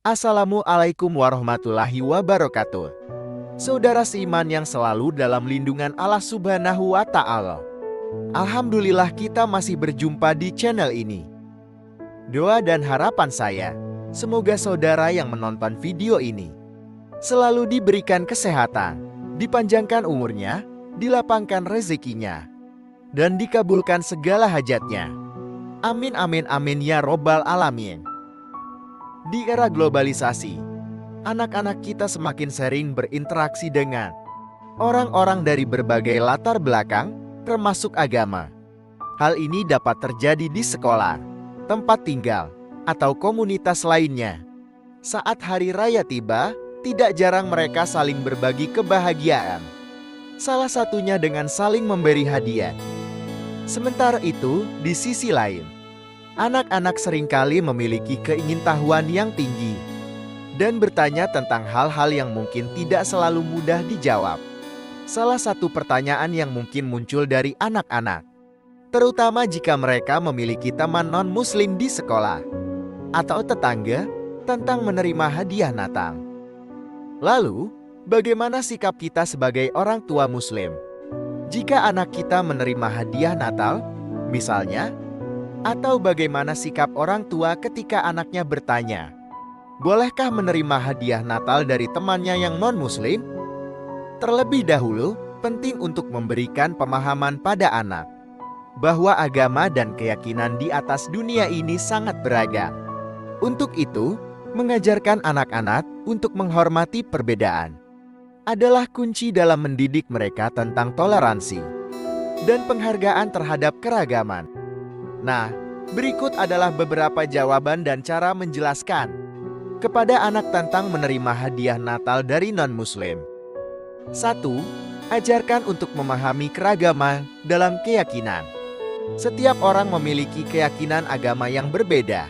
Assalamualaikum warahmatullahi wabarakatuh. Saudara seiman yang selalu dalam lindungan Allah Subhanahu wa Ta'ala. Alhamdulillah kita masih berjumpa di channel ini. Doa dan harapan saya, semoga saudara yang menonton video ini selalu diberikan kesehatan, dipanjangkan umurnya, dilapangkan rezekinya, dan dikabulkan segala hajatnya. Amin amin amin ya robbal alamin. Di era globalisasi, anak-anak kita semakin sering berinteraksi dengan orang-orang dari berbagai latar belakang, termasuk agama. Hal ini dapat terjadi di sekolah, tempat tinggal, atau komunitas lainnya. Saat hari raya tiba, tidak jarang mereka saling berbagi kebahagiaan. Salah satunya dengan saling memberi hadiah. Sementara itu, di sisi lain, anak-anak seringkali memiliki keingintahuan yang tinggi dan bertanya tentang hal-hal yang mungkin tidak selalu mudah dijawab. Salah satu pertanyaan yang mungkin muncul dari anak-anak, terutama jika mereka memiliki teman non-muslim di sekolah atau tetangga, tentang menerima hadiah Natal. Lalu, bagaimana sikap kita sebagai orang tua muslim jika anak kita menerima hadiah Natal, misalnya? Atau bagaimana sikap orang tua ketika anaknya bertanya, bolehkah menerima hadiah Natal dari temannya yang non-muslim? Terlebih dahulu, penting untuk memberikan pemahaman pada anak bahwa agama dan keyakinan di atas dunia ini sangat beragam. Untuk itu, mengajarkan anak-anak untuk menghormati perbedaan adalah kunci dalam mendidik mereka tentang toleransi dan penghargaan terhadap keragaman. Nah, berikut adalah beberapa jawaban dan cara menjelaskan kepada anak tentang menerima hadiah Natal dari non-muslim. 1. Ajarkan untuk memahami keragaman dalam keyakinan. Setiap orang memiliki keyakinan agama yang berbeda.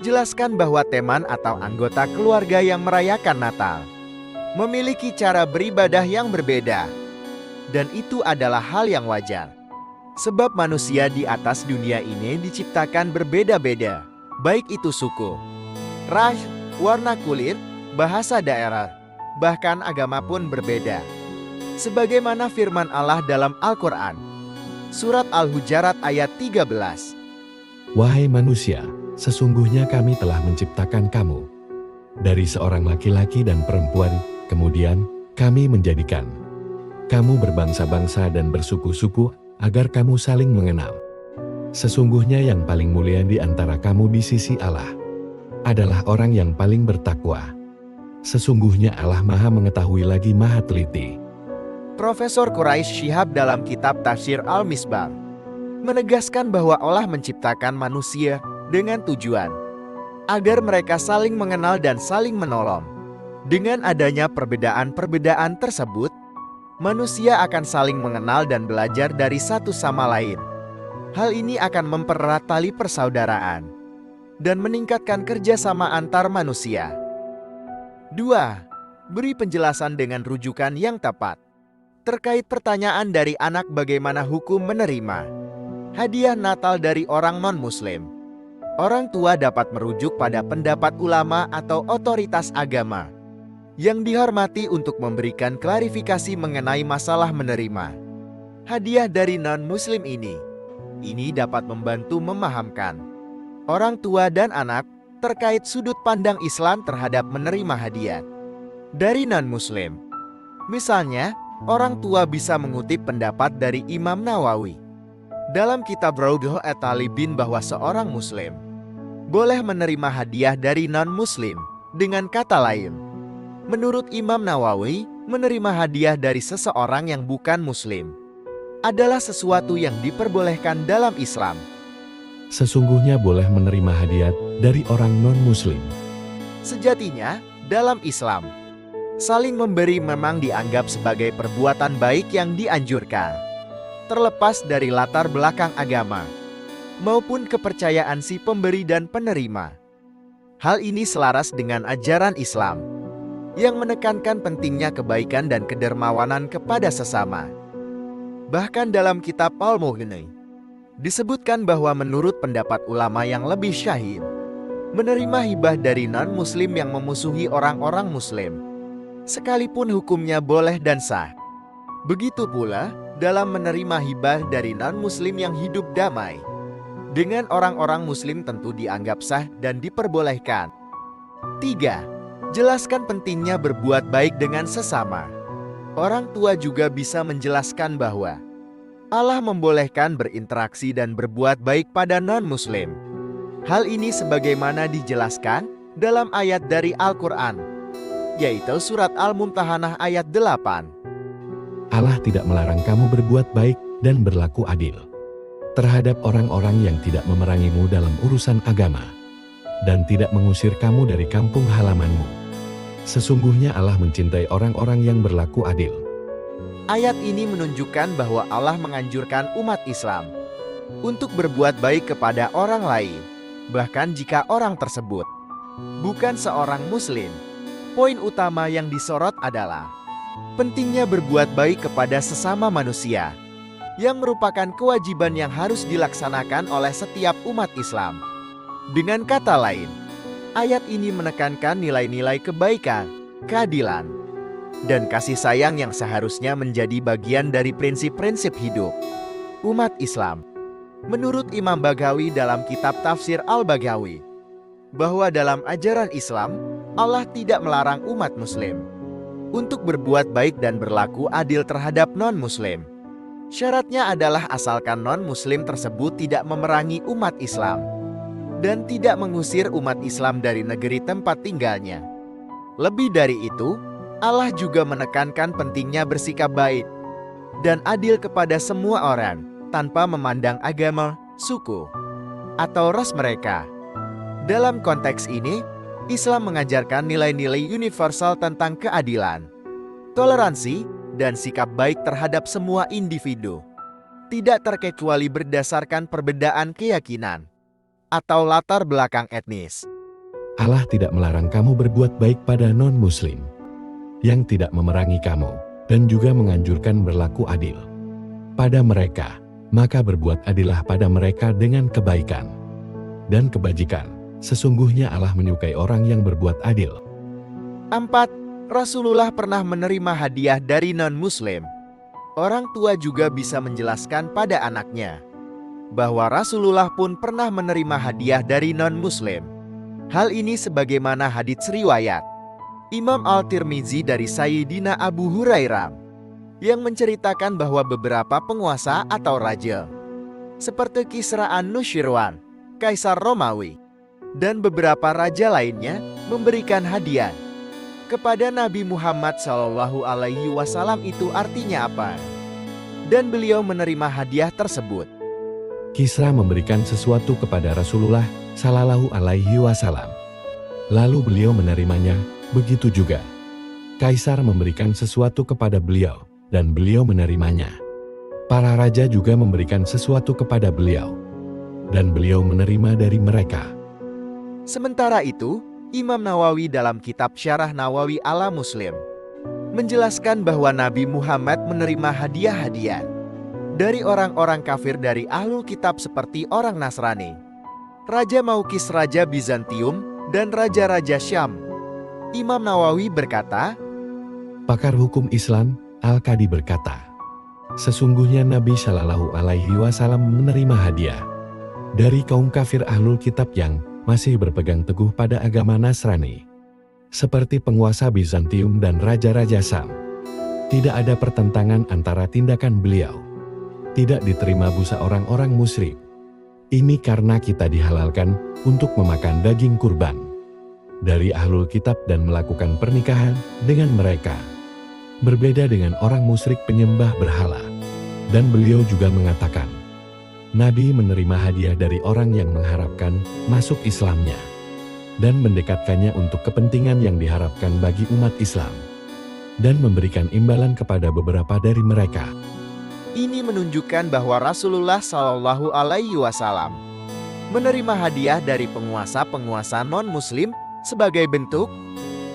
Jelaskan bahwa teman atau anggota keluarga yang merayakan Natal memiliki cara beribadah yang berbeda, dan itu adalah hal yang wajar. Sebab manusia di atas dunia ini diciptakan berbeda-beda, baik itu suku, ras, warna kulit, bahasa daerah, bahkan agama pun berbeda. Sebagaimana firman Allah dalam Al-Quran, Surat Al-Hujarat ayat 13. Wahai manusia, sesungguhnya kami telah menciptakan kamu dari seorang laki-laki dan perempuan, kemudian kami menjadikan kamu berbangsa-bangsa dan bersuku-suku, agar kamu saling mengenal. Sesungguhnya yang paling mulia di antara kamu di sisi Allah adalah orang yang paling bertakwa. Sesungguhnya Allah Maha Mengetahui lagi Maha Teliti. Profesor Quraish Shihab dalam kitab Tafsir Al-Misbah menegaskan bahwa Allah menciptakan manusia dengan tujuan agar mereka saling mengenal dan saling menolong. Dengan adanya perbedaan-perbedaan tersebut, manusia akan saling mengenal dan belajar dari satu sama lain. Hal ini akan mempererat tali persaudaraan dan meningkatkan kerjasama antar manusia. 2. Beri penjelasan dengan rujukan yang tepat. Terkait pertanyaan dari anak bagaimana hukum menerima hadiah Natal dari orang non-muslim, orang tua dapat merujuk pada pendapat ulama atau otoritas agama yang dihormati untuk memberikan klarifikasi mengenai masalah menerima hadiah dari non-muslim ini. Ini dapat membantu memahamkan orang tua dan anak terkait sudut pandang Islam terhadap menerima hadiah dari non-muslim. Misalnya, orang tua bisa mengutip pendapat dari Imam Nawawi dalam kitab Raudhah at-Talibin bahwa seorang muslim boleh menerima hadiah dari non-muslim. Dengan kata lain, menurut Imam Nawawi, menerima hadiah dari seseorang yang bukan muslim adalah sesuatu yang diperbolehkan dalam Islam. Sesungguhnya boleh menerima hadiah dari orang non-muslim. Sejatinya, dalam Islam, saling memberi memang dianggap sebagai perbuatan baik yang dianjurkan, terlepas dari latar belakang agama maupun kepercayaan si pemberi dan penerima. Hal ini selaras dengan ajaran Islam yang menekankan pentingnya kebaikan dan kedermawanan kepada sesama. Bahkan dalam kitab Al-Mughni disebutkan bahwa menurut pendapat ulama yang lebih syahid, menerima hibah dari non-muslim yang memusuhi orang-orang muslim, sekalipun hukumnya boleh dan sah. Begitu pula dalam menerima hibah dari non-muslim yang hidup damai dengan orang-orang muslim tentu dianggap sah dan diperbolehkan. 3. Jelaskan pentingnya berbuat baik dengan sesama. Orang tua juga bisa menjelaskan bahwa Allah membolehkan berinteraksi dan berbuat baik pada non-muslim. Hal ini sebagaimana dijelaskan dalam ayat dari Al-Quran, yaitu surat Al-Mumtahanah ayat 8. Allah tidak melarang kamu berbuat baik dan berlaku adil terhadap orang-orang yang tidak memerangimu dalam urusan agama dan tidak mengusir kamu dari kampung halamanmu. Sesungguhnya Allah mencintai orang-orang yang berlaku adil. Ayat ini menunjukkan bahwa Allah menganjurkan umat Islam untuk berbuat baik kepada orang lain, bahkan jika orang tersebut bukan seorang muslim. Poin utama yang disorot adalah pentingnya berbuat baik kepada sesama manusia, yang merupakan kewajiban yang harus dilaksanakan oleh setiap umat Islam. Dengan kata lain, ayat ini menekankan nilai-nilai kebaikan, keadilan, dan kasih sayang yang seharusnya menjadi bagian dari prinsip-prinsip hidup umat Islam. Menurut Imam Baghawi dalam kitab Tafsir Al-Baghawi, bahwa dalam ajaran Islam, Allah tidak melarang umat muslim untuk berbuat baik dan berlaku adil terhadap non-muslim. Syaratnya adalah asalkan non-muslim tersebut tidak memerangi umat Islam dan tidak mengusir umat Islam dari negeri tempat tinggalnya. Lebih dari itu, Allah juga menekankan pentingnya bersikap baik dan adil kepada semua orang tanpa memandang agama, suku, atau ras mereka. Dalam konteks ini, Islam mengajarkan nilai-nilai universal tentang keadilan, toleransi, dan sikap baik terhadap semua individu, tidak terkecuali berdasarkan perbedaan keyakinan atau latar belakang etnis. Allah tidak melarang kamu berbuat baik pada non-muslim yang tidak memerangi kamu dan juga menganjurkan berlaku adil pada mereka. Maka berbuat adillah pada mereka dengan kebaikan dan kebajikan. Sesungguhnya Allah menyukai orang yang berbuat adil. 4. Rasulullah pernah menerima hadiah dari non-muslim. Orang tua juga bisa menjelaskan pada anaknya bahwa Rasulullah pun pernah menerima hadiah dari non-muslim. Hal ini sebagaimana hadits riwayat Imam Al-Tirmizi dari Sayyidina Abu Hurairah yang menceritakan bahwa beberapa penguasa atau raja seperti Kisra an-Nushirwan, Kaisar Romawi, dan beberapa raja lainnya memberikan hadiah kepada Nabi Muhammad SAW. Itu artinya apa? Dan beliau menerima hadiah tersebut. Kisra memberikan sesuatu kepada Rasulullah SAW. Lalu beliau menerimanya, begitu juga Kaisar memberikan sesuatu kepada beliau, dan beliau menerimanya. Para raja juga memberikan sesuatu kepada beliau, dan beliau menerima dari mereka. Sementara itu, Imam Nawawi dalam kitab Syarah Nawawi ala Muslim menjelaskan bahwa Nabi Muhammad menerima hadiah-hadiah dari orang-orang kafir dari ahlul kitab seperti orang Nasrani, Raja Maukis Raja Bizantium, dan Raja-Raja Syam. Imam Nawawi berkata, pakar hukum Islam, Al-Qadi berkata, sesungguhnya Nabi Shallallahu Alaihi Wasallam menerima hadiah dari kaum kafir ahlul kitab yang masih berpegang teguh pada agama Nasrani, seperti penguasa Bizantium dan Raja-Raja Syam. Tidak ada pertentangan antara tindakan beliau. Tidak diterima busa orang-orang musyrik. Ini karena kita dihalalkan untuk memakan daging kurban dari ahlul kitab dan melakukan pernikahan dengan mereka. Berbeda dengan orang musyrik penyembah berhala. Dan beliau juga mengatakan, Nabi menerima hadiah dari orang yang mengharapkan masuk Islamnya dan mendekatkannya untuk kepentingan yang diharapkan bagi umat Islam dan memberikan imbalan kepada beberapa dari mereka. Ini menunjukkan bahwa Rasulullah Shallallahu Alaihi Wasallam menerima hadiah dari penguasa-penguasa non-muslim sebagai bentuk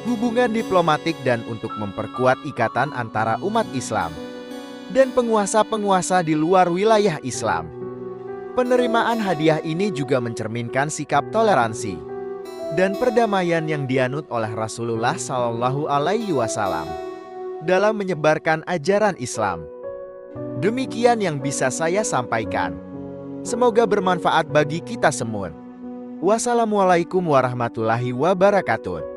hubungan diplomatik dan untuk memperkuat ikatan antara umat Islam dan penguasa-penguasa di luar wilayah Islam. Penerimaan hadiah ini juga mencerminkan sikap toleransi dan perdamaian yang dianut oleh Rasulullah Shallallahu Alaihi Wasallam dalam menyebarkan ajaran Islam. Demikian yang bisa saya sampaikan. Semoga bermanfaat bagi kita semua. Wassalamualaikum warahmatullahi wabarakatuh.